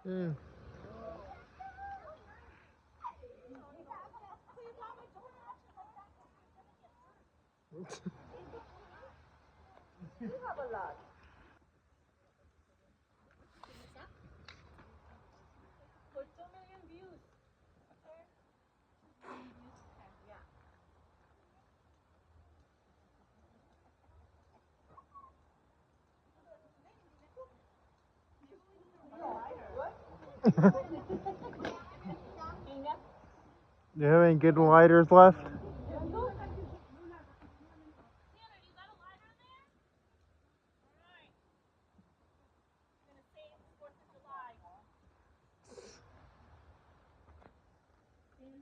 Mm. You have a lot. For 2 million views. Yeah. You have any good lighters left?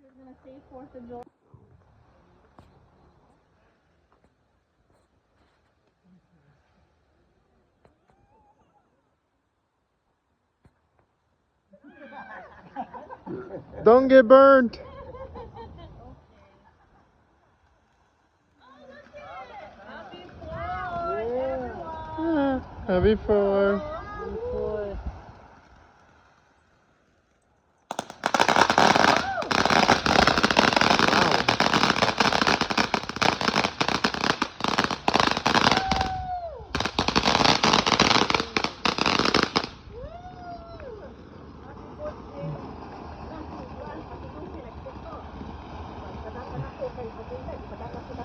You're gonna say 4th of July. Don't get burned. Happy 4th, everyone. Happy 4th.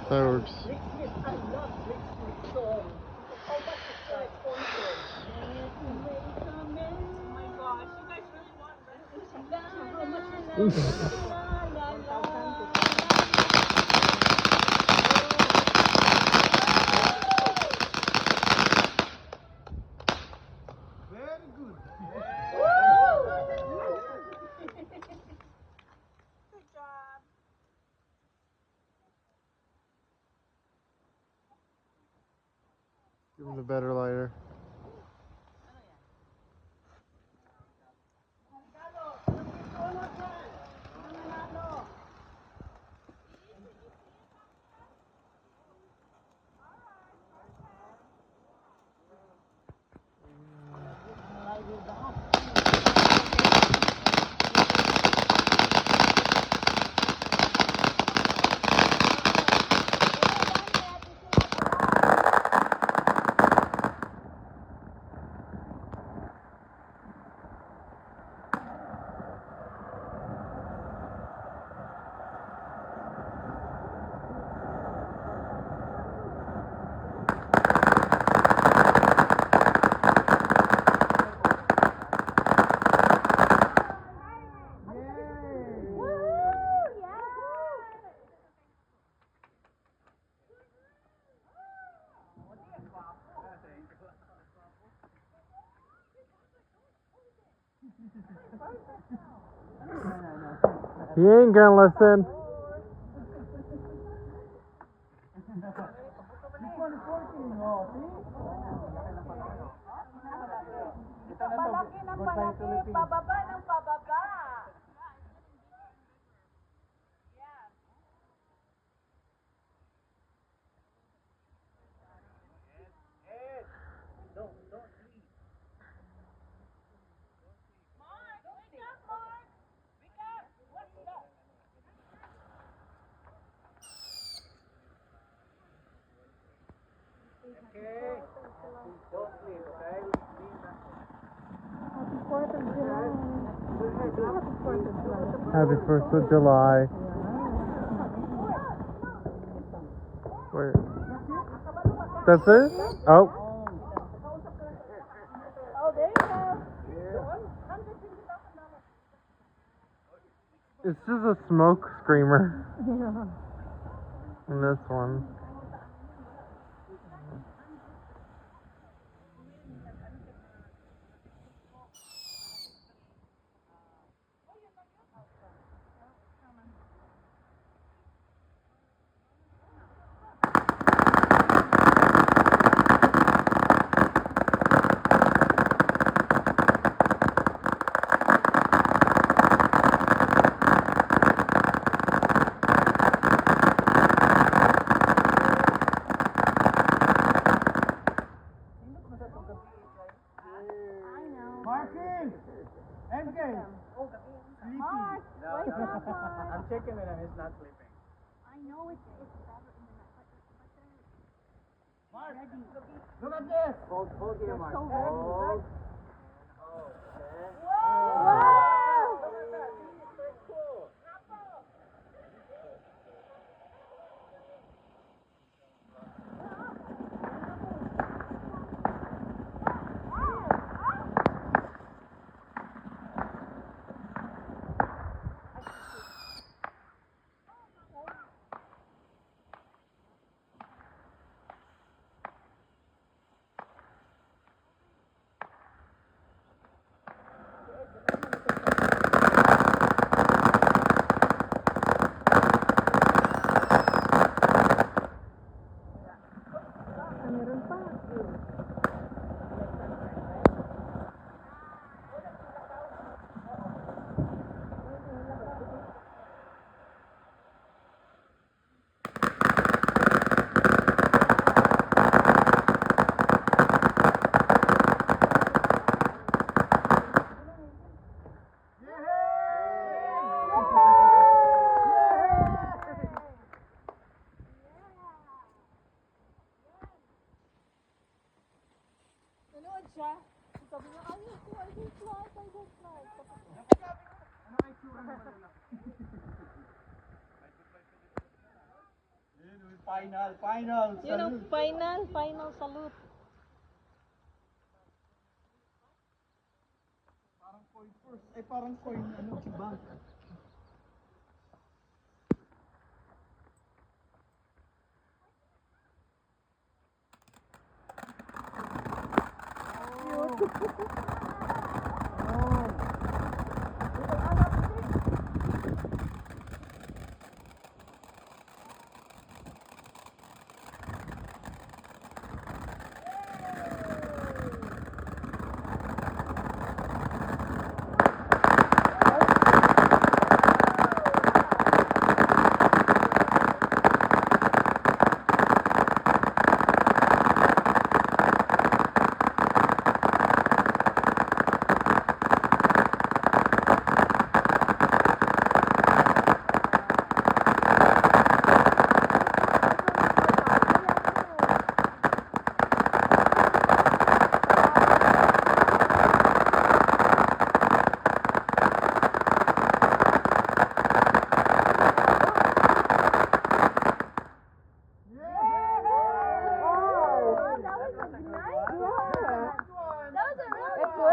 Fireworks. I love Rick Smith song. How much is that sponsor? Oh my gosh, you guys really want how much is Very good. Good job. Give him the better lighter. He ain't gonna listen. Palaki ng palaki, pababa ng pababa. Happy 1st of July. Where? That's it? Oh. Oh, there you go. It's just a smoke screamer. And this one. Marking! MJ. Sleepy. Mark, wake up, Mark. I'm checking with him. He's not sleeping. I know it's better in the night, Mark, look at this. Hold here, Mark. so Hold. ready. Hold. Wow! Meron pa. Nanood siya. Sabi niya, I don't fly. Final. Yun ang final salute. Parang coin first. Parang coin, bank.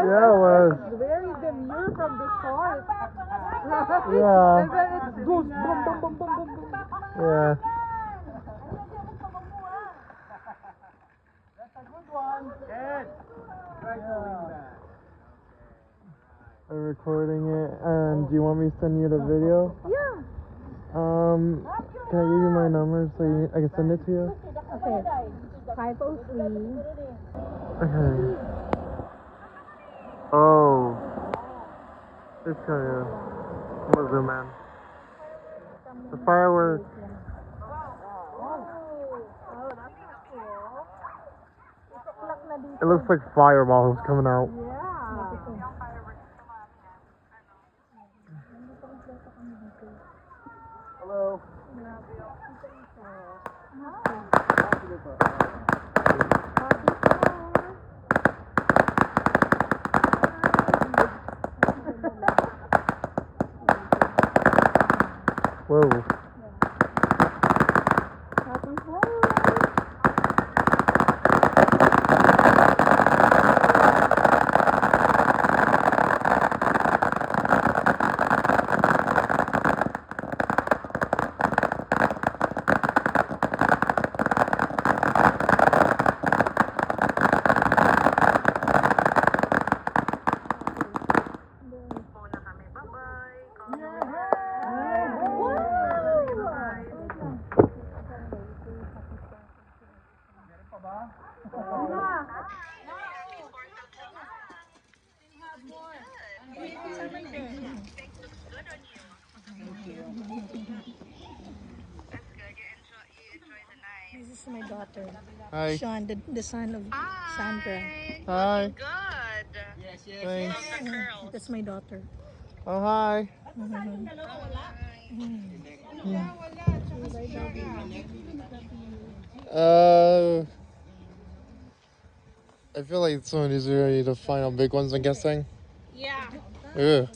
Yeah, it was. Very demure from the start. Yeah. And then it goes boom, boom, boom, boom, boom, boom. Yeah. That's a good one. Good. Try to win that. I'm recording it. And do you want me to send you the video? Yeah. Can I give you my number so I can send it to you? Okay. 503. Okay. Oh. It's kind of. I'm gonna zoom in. The fireworks. It looks like fireballs coming out. Hello. Whoa. This is my daughter. Hi. Sean, the son of Sandra. Hi. Good. Yes, Thanks. That's my daughter. Oh, hi. Uh, I feel like some of these are ready to final big ones, I'm guessing. Yeah. Ew.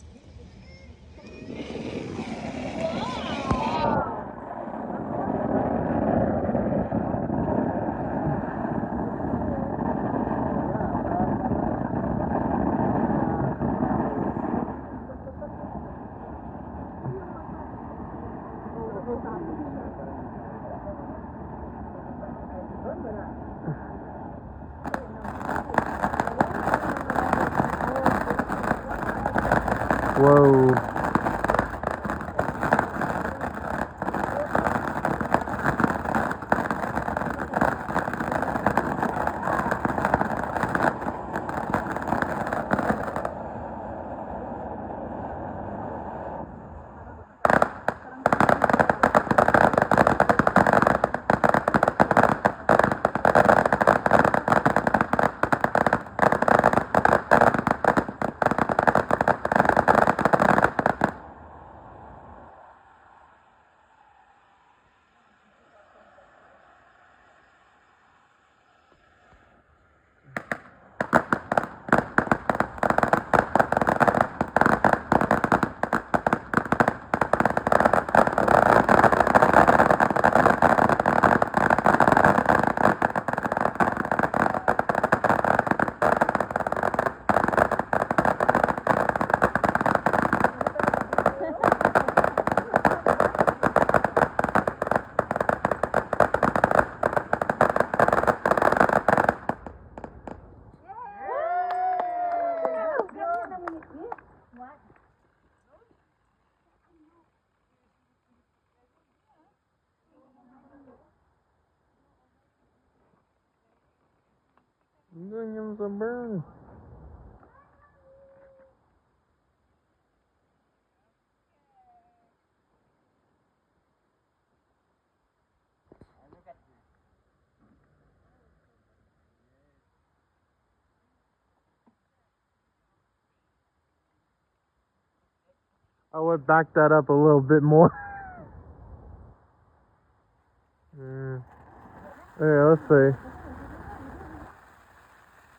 Whoa. Doing him some burn. I would back that up a little bit more. Yeah, let's see.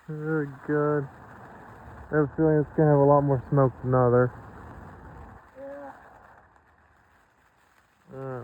Very good. I have a feeling it's gonna have a lot more smoke than other. Yeah.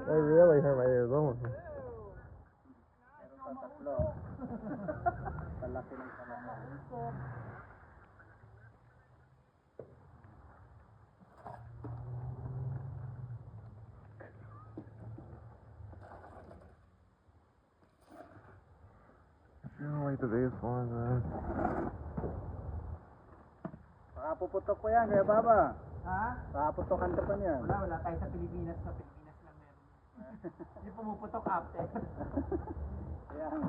They really hurt my ears. Oh. I don't like the biggest ones, man. Puputok ko yan, Kuya Baba. Ha? Puputokan ka pa niyan. Wala tayo sa Pilipinas. Sa Pilipinas lang meron. Hindi pumuputok after. Ayan.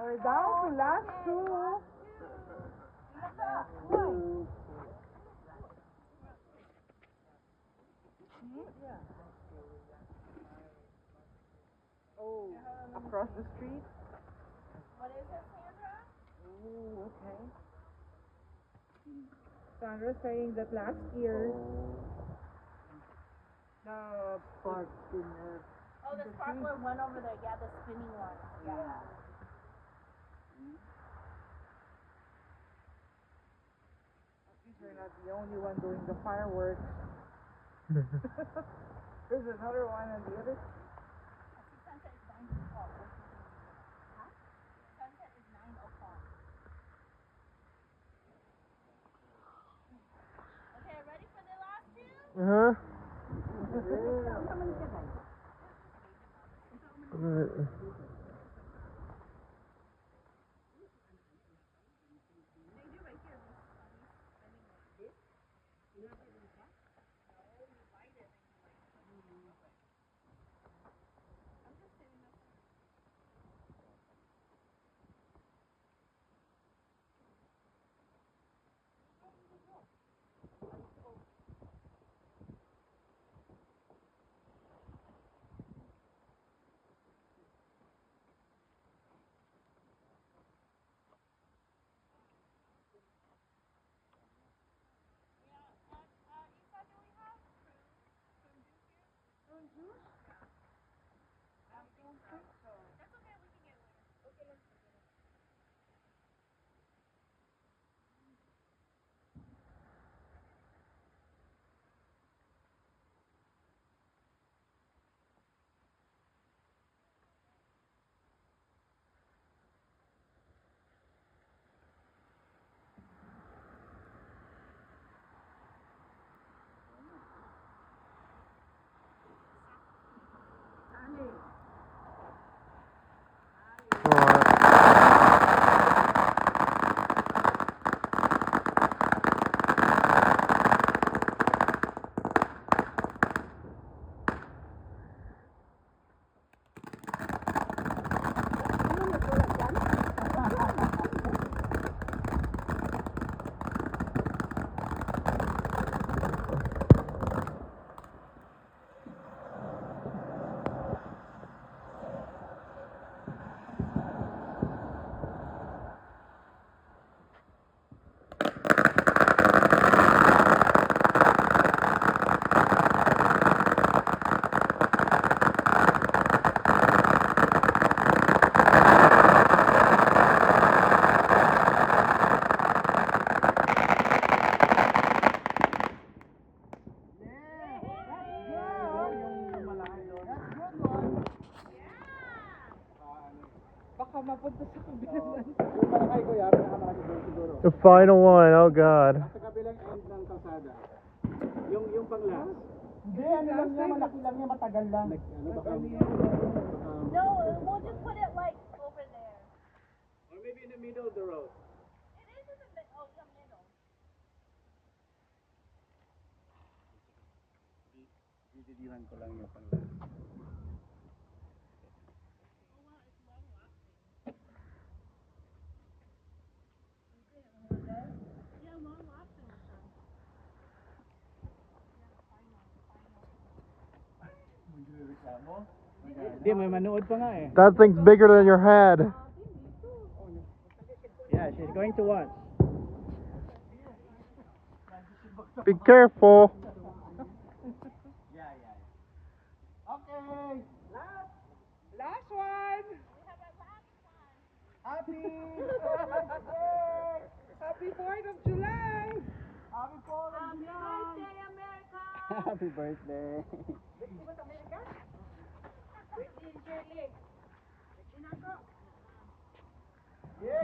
We're down to last two. Oh, across the street? What is it, Sandra? Oh, okay. Sandra saying that last year the park in Oh, the sparkler one over there. Yeah, the spinning one. Yeah. At least we're not the only one doing the fireworks. There's another one on the other. Sunset is 9 o'clock. Huh? Sunset is 9 o'clock. Okay, ready for the last two? Uh-huh. Baka mapunta sa kabilang. Yung malaki kuya, pinakamalaki doon siguro. The final one, oh God. Sa kabilang end ng kalsada. Yung pang last. Hindi, ano lang niya, malaki lang niya, matagal lang. Ano baka, No, we'll just put it like over there. or maybe in the middle of the road. It is in the middle. Oh, the middle. Dididihan ko lang yung pang last. Hindi, may manood pa nga eh. That thing's bigger than your head. Yeah, she's going to watch. Be careful. Happy birthday! Happy 4th of July! Happy 4th of July! Birthday, America! Happy birthday! Birthday ba sa Amerika? Birthday ni Shirley. Birthday na ako. Yay!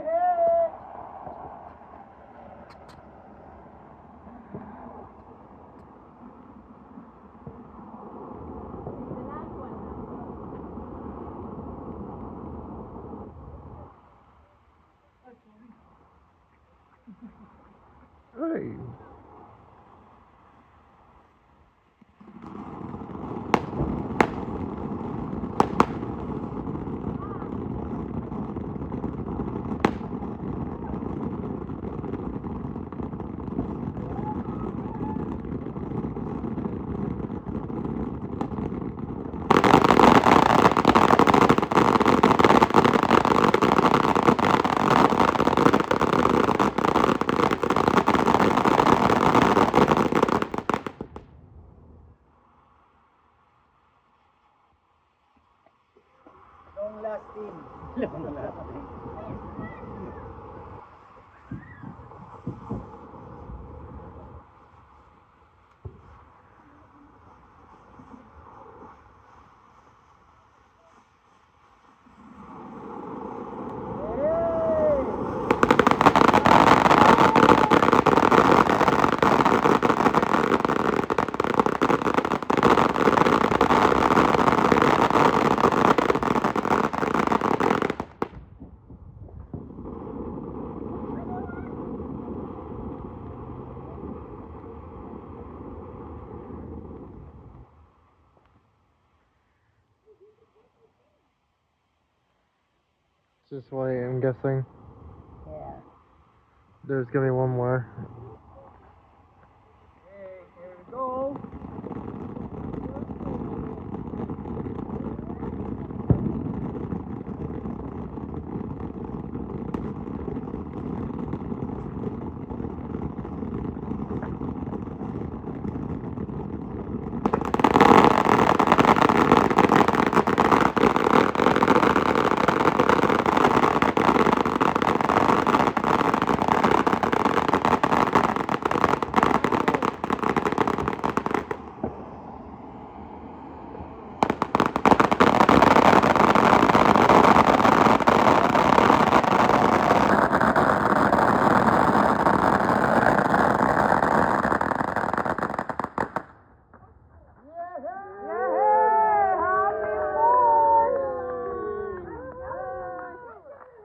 The last one now. Hey. Long lasting. Long lasting. Just wait, I'm guessing. Yeah. There's gonna be one more.